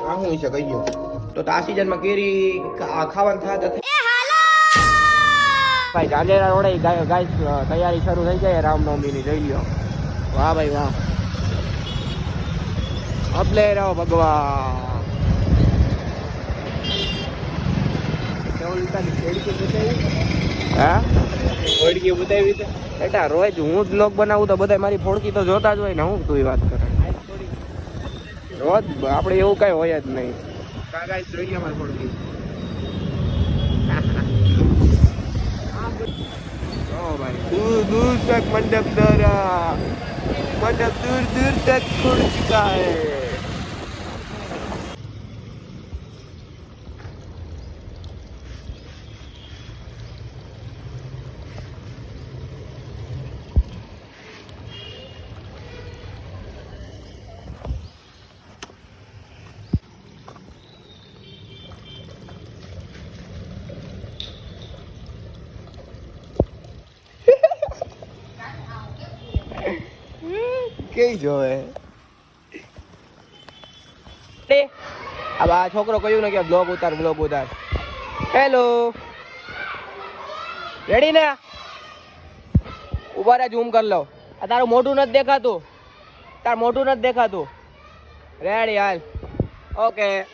આ હું છે કહી ગયો તો આ સિઝનમાં કેરી ખાવાનું થતા ભાઈ જાંજેરા રોડે ગાઈસ તૈયારી શરૂ થઈ જાય રામનવમીની જોઈ લ્યો વાહ ભાઈ વાહ અપલે રહો ભગવાન હા ફોડકી બતાવી છે બેટા રોજ હું જ બ્લોગ બનાવું તો બધા મારી ફોડકી તો જોતા જ હોય ને હું તું વાત કરે રોજ આપણે એવું કઈ હોય જ નહીં કાકા જોઈ લે મારી ફોડકી दूर दूर तक मंडप दौरा मंडप दूर दूर तक खुल चुका है કઈ જોવે अब આ છોકરો કહ્યું ને કે બ્લોગ ઉતાર હેલો રેડી ને ઉભા રહે ઝૂમ કરી લો આ તારું મોઢું નથી દેખાતું રેડી હાલ ઓકે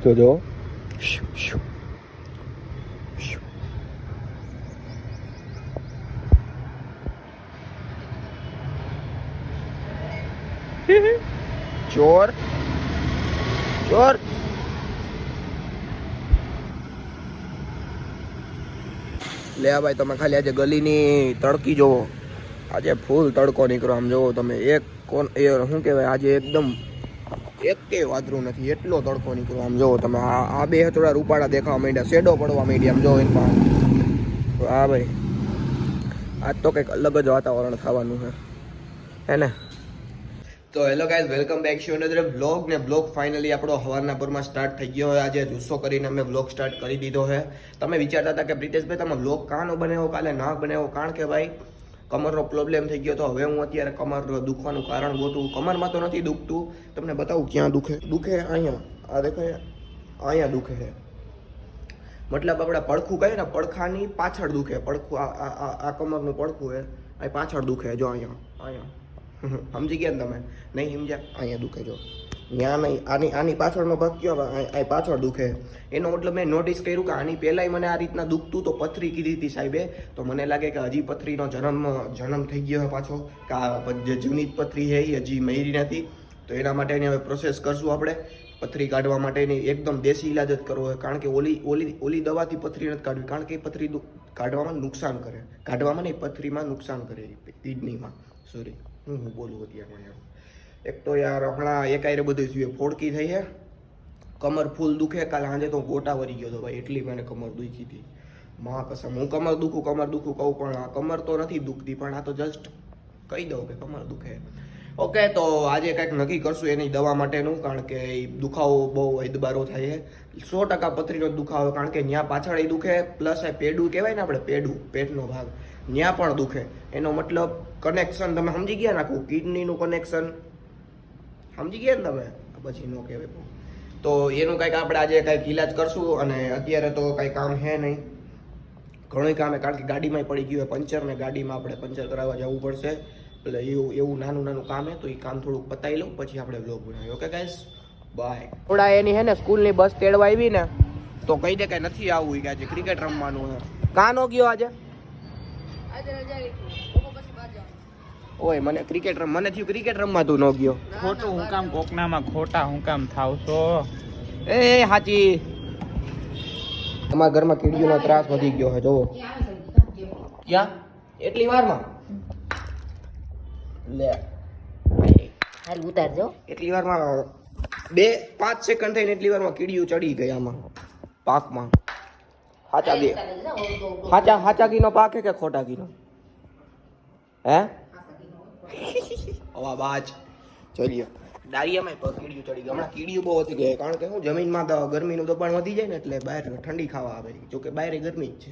જોજો ચોર લે ભાઈ તમે ખાલી આજે ગલીની તડકી જોવો આજે ફૂલ તડકો નીકળો આમ જોવો તમે એક કોણ એ શું કહેવાય આજે એકદમ એકે વાદરું નથી એટલો તડકો નીકળો આમ જોવો તમે આ બે થોડા રૂપાળા દેખાવા માંડ્યા શેડો પડવા માંડ્યા આમ જોવો એમાં હા ભાઈ આજ તો કંઈક અલગ જ વાતાવરણ થવાનું છે હે ને તો hello guys welcome back to another blog ને બ્લોગ ફાઇનલી આપણો હવારના પરમાં સ્ટાર્ટ થઈ ગયો હોય આજે જુસ્સો કરીને અમે બ્લોગ સ્ટાર્ટ કરી દીધો છે તમે વિચારતા હતા કે પ્રિતેશભાઈ તમે બ્લોગ કાં નો બનાવો કાલે ના બનાવો કારણ કે ભાઈ કમરનો પ્રોબ્લેમ થઈ ગયો તો હવે હું અત્યારે કમર દુખવાનું કારણ ગોતું કમરમાં તો નથી દુખતું તમને બતાવું ક્યાં દુખે અહીંયા આ દેખાય અહીંયા દુખે છે મતલબ આપણે પડખું કહીએ ને પડખાની પાછળ દુખે પડખું આ કમરનું પડખું છે આ પાછળ દુખે જો અહીંયા સમજી ગયા ને તમે નહીં સમજ્યા અહીંયા દુખે જો ત્યાં નહીં આની પાછળનો ભાગ કયો આ પાછળ દુખે એનો મતલબ મેં નોટિસ કર્યું કે આની પહેલાંય મને આ રીતના દુખતું તો પથરી કીધી હતી સાહેબે તો મને લાગે કે હજી પથરીનો જન્મ થઈ ગયો પાછો કે આ જે જૂની પથરી છે એ હજી મરી નથી તો એના માટેની હવે પ્રોસેસ કરશું આપણે પથરી કાઢવા માટેની એકદમ દેશી ઇલાજ જ કરવો હોય કારણ કે ઓલી દવાથી પથરી નથી કાઢવી કારણ કે એ પથરી કાઢવામાં નુકસાન કરે કાઢવામાં નહીં પથરીમાં નુકસાન કરે કિડનીમાં સોરી હું બોલું અત્યારે યાર એક તો યાર હમણાં એકાયરે બધું થયું ફોડકી થઈ છે કમર ફૂલ દુખે કાલે સાંજે તો ગોટા વરી ગયો હતો ભાઈ એટલી મને કમર દુખી હતી મા કસમ હું કમર દુખું કહું પણ આ કમર તો નથી દુખતી પણ આ તો જસ્ટ કહી દઉં કે કમર દુખે ઓકે તો આજે કંઈક નક્કી કરશું એની દવા માટેનું કારણ કે દુખાવો બહુ અદબારો થાય છે 100% પથરીનો દુખાવો કારણ કે ત્યાં પાછળ એ દુખે પ્લસ આ પેડું કહેવાય ને આપણે પેટનો ભાગ ત્યાં પણ દુખે એનો મતલબ કનેક્શન તમે સમજી ગયા નાખું કિડનીનું કનેક્શન સમજી ગયા ને તમે પછી ન કહેવાય તો એનું કંઈક આપણે આજે કંઈક ઈલાજ કરશું અને અત્યારે તો કંઈ કામ છે નહીં ઘણું કામ કારણ કે ગાડીમાં પડી ગયું હોય પંચર ને ગાડીમાં આપણે પંચર કરાવવા જવું પડશે એટલે એવું નાનું કામ છે તો એ કામ થોડુંક પતાવી લઉં પછી આપણે બ્લોગ બનાવીએ ઓકે ગાઈસ બાય થોડા એની હે ને સ્કૂલની બસ તેડવા આવી ને તો કહી દે કે નથી આવવું કે આજે ક્રિકેટ રમવાનું છે કાં નો ગયો આજે ઓય મને મને થયું ક્રિકેટ રમવા તું ન ગયો ખોટું હું કામ કોકનામાં ખોટા હું કામ થાવ છો એ હાચી અમારા ઘરમાં કીડીઓનો ત્રાસ વધી ગયો છે જોવો ક્યાં એટલી વારમાં લે હાલ ઉતારજો એટલી વારમાં 2-5 સેકન્ડ થઈને એટલી વારમાં કીડીઓ ચડી ગઈ આમાં પાકમાં હાચા બે હાચા ઘીનો પાક હે કે ખોટા ઘીનો હે હવા બાજ ચલીએ ડાળિયામાં કીડીઓ ચડી ગઈ હમણાં કીડીઓ બહુ વધી ગઈ કારણ કે હું જમીનમાં તો ગરમીનું દબાણ વધી જાય ને એટલે બહાર ઠંડી ખાવા આવે જોકે બહાર ગરમી જ છે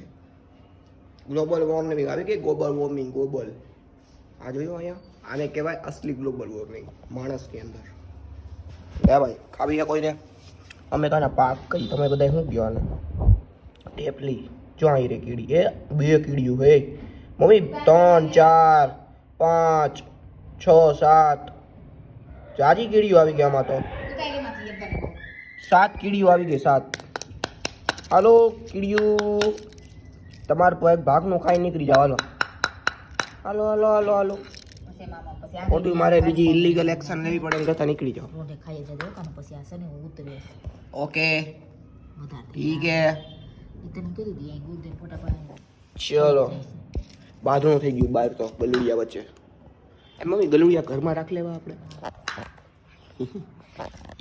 ગ્લોબલ વોર્મિંગ આવી કે ગ્લોબલ વોર્મિંગ ગ્લોબલ આ જોયું અહીંયા આને કહેવાય અસલી ગ્લોબલ વોર્મિંગ માણસની અંદર લે ભાઈ ખાવી કોઈને અમે કાના પાક કઈ તમે બધા શું કહો આને ટેપલી જો અહીં રે કીડી એ 2 કીડીઓ હે મમ્મી 3 4 5 6 7 જાજી કીડીઓ આવી ગયા આમાં તો 7 કીડીઓ આવી ગઈ 7 હાલો કીડીઓ તમારે પર એક ભાગનું ખાઈ નીકળી જાવ હાલો હાલો હાલો હાલો હાલો ખોટું મારે બીજી ઇલીગલ એક્શન લેવી પડે એમ કરતા નીકળી જાવ રોટે ખાઈ જજો કાને પછી આ સને ઉતરે ઓકે બધા ઠીક હે ઇતને કરી દી અહીં ગુંદે ફોટા પાડે ચલો બાજુનું થઈ ગયું બહાર તો ગલુડિયા વચ્ચે એ મમ્મી ગલુડિયા ઘરમાં રાખ લેવા આપણે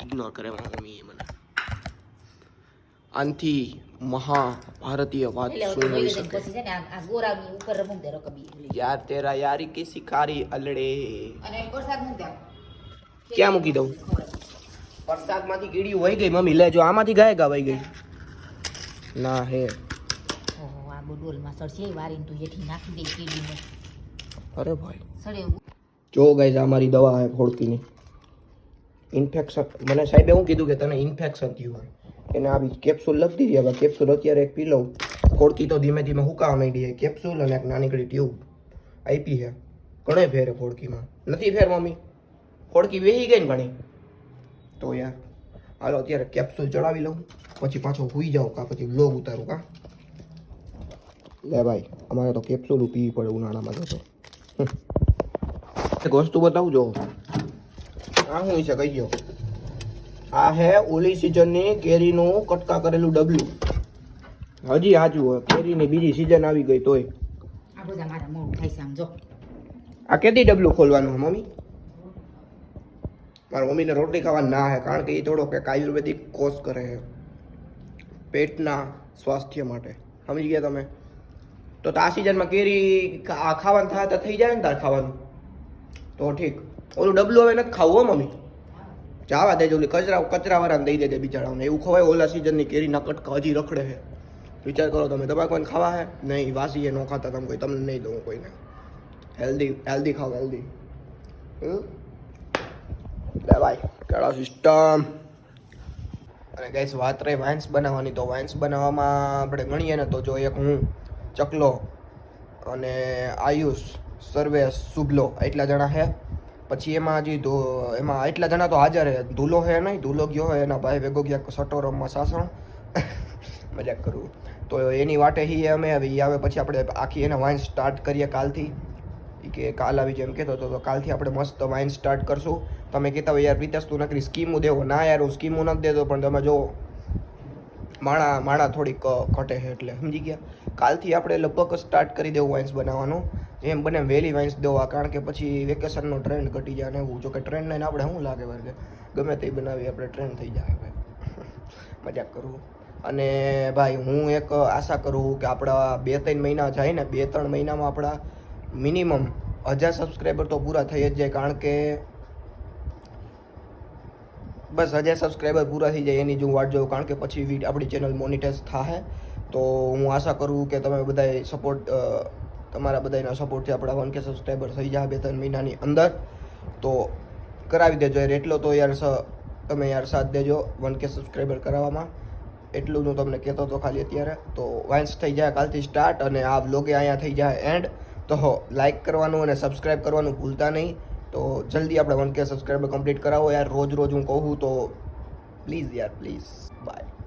ઇગ્નોર કરે મમ્મી એ મને આનથી મહાભારતીય વાત શું હોઈ શકે પછી છે ને આ ગોરાની ઉપર રમું દે રકબી યાર તેરા યારી કી શિકારી અલડે અને વરસાદ મૂક દે ક્યાં મૂકી દઉં વરસાદમાંથી કીડી વહી ગઈ મમ્મી લે જો આમાંથી ગાય વહી ગઈ ના હે ઓહો આ બોડોલમાં સડશે વારીને તું હેઠી નાખી દે કીડીને અરે ભાઈ સડે જો ગાઈસ આ મારી દવા હે ફોડકીની ઇન્ફેક્શન મને સાહેબે શું કીધું કે તને ઇન્ફેક્શન થયું હોય એને આવી કેપ્સ્યુલ લખી દીધી હવે કેપ્સ્યુલ અત્યારે એક પી લઉં ફોડકી તો ધીમે ધીમે હુકાવા માંડી છે કેપ્સ્યુલ અને એક નાનીકડી ટ્યુબ આપી છે ઘણે ફેર ફોડકીમાં નથી ફેર મમ્મી ફોડકી વેહી ગઈ ને ઘણી તો યાર હાલો અત્યારે કેપ્સ્યુલ ચડાવી લઉં પછી પાછો હુઈ જાઉં કા પછી વ્લોગ ઉતારું કા લે ભાઈ અમારે તો કેપ્સ્યુલ પીવી પડે ઉનાળામાં તો એક વસ્તુ બતાવું જો આ શું છે કહી ગયો આ હે ઓલી સિઝનની કેરીનું કટકા કરેલું ડબલું હજી હાજુ હોય કેરીની બીજી સિઝન આવી ગઈ તોય આ બધા મારા મોઢું થાય છે આમ જો આ કેદી ડબલું ખોલવાનું હે મમ્મી મારા મમ્મીને રોટલી ખાવા ના હે કારણ કે એ થોડો કંઈક આયુર્વેદિક કોર્સ કરે છે પેટના સ્વાસ્થ્ય માટે સમજી ગયા તમે તો આ સિઝનમાં કેરી ખાવાનું થાય તો થઈ જાય ને તાર ખાવાનું તો ઠીક ઓલું ડબલું હવે નથી ખાવું હો મમ્મી જાવા દેજો ઓલી કચરાવાળાને દઈ દેજે બિચારાઓને એવું ખવાય ઓલા સિઝનની કેરીના કટકા હજી રખડે છે વિચાર કરો તમે તમારે કોઈને ખાવા હે નહીં વાસી એ ન ખાતા તમે કોઈ તમને નહીં દઉં કોઈને હેલ્ધી ખાઓ હેલ્ધી લે ભાઈ કેળા સિસ્ટમ અને ગઈસ વાત રહી વાઇન્સ બનાવવાની તો વાઇન્સ બનાવવામાં આપણે ગણીએ ને તો જો એક હું ચકલો અને આયુષ સર્વેશ શુભલો એટલા જણા છે પછી એમાં હજી એમાં એટલા જણા તો હાજર છે ધૂલો છે નહીં ધૂલો ગયો હોય એના ભાઈ ભેગો ગયા સટો રમવા સાસણ મજાક કરું તો એની વાટે હી અમે આવી આવે પછી આપણે આખી એને વાઇન સ્ટાર્ટ કરીએ કાલથી કે કાલ આવી જેમ કહેતો હતો તો કાલથી આપણે મસ્ત વાઇન સ્ટાર્ટ કરશું તમે કહેતા હોય યાર પ્રિતેશ તું નકરી સ્કીમો દેવો ના યાર હું સ્કીમો નથી દેતો પણ તમે જો માણા થોડીક ઘટે છે એટલે સમજી ગયા કાલથી આપણે લગભગ સ્ટાર્ટ કરી દેવું વાઇન્સ બનાવવાનું જેમ બને વહેલી વાઇન્સ દેવા કારણ કે પછી વેકેશનનો ટ્રેન્ડ ઘટી જાય ને એવું જો કે ટ્રેન્ડ લઈને આપણે શું લાગે વર્ગે ગમે તે બનાવી આપણે ટ્રેન્ડ થઈ જાય ભાઈ મજાક કરું અને ભાઈ હું એક આશા કરું કે આપણા 2-3 મહિના જાય ને 2-3 મહિનામાં આપણા મિનિમમ 1000 સબસ્ક્રાઈબર તો પૂરા થઈ જ જાય કારણ કે બસ 1000 સબસ્ક્રાઈબર પૂરા થઈ જાય એની જ હું વાટ જોઉં કારણ કે પછી આપણી ચેનલ મોનિટાઈઝ થાય તો હું આશા કરું કે તમે બધાએ સપોર્ટ તમારા બધાના સપોર્ટથી આપણા 1K સબસ્ક્રાઈબર થઈ જાય 2-3 મહિનાની અંદર તો કરાવી દેજો યાર એટલો તો યાર તમે યાર સાથ દેજો 1K સબસ્ક્રાઈબર કરાવવામાં એટલું હું તમને કહેતો હતો ખાલી અત્યારે તો વાઇન્સ થઈ જાય કાલથી સ્ટાર્ટ અને આ વ્લોગે અહીંયા થઈ જાય એન્ડ તો લાઇક કરવાનું અને સબસ્ક્રાઈબ કરવાનું ભૂલતા નહીં તો જલ્દી આપણે 1K સબસ્ક્રાઈબર કમ્પ્લીટ કરાવો યાર રોજ હું કહું તો પ્લીઝ યાર પ્લીઝ બાય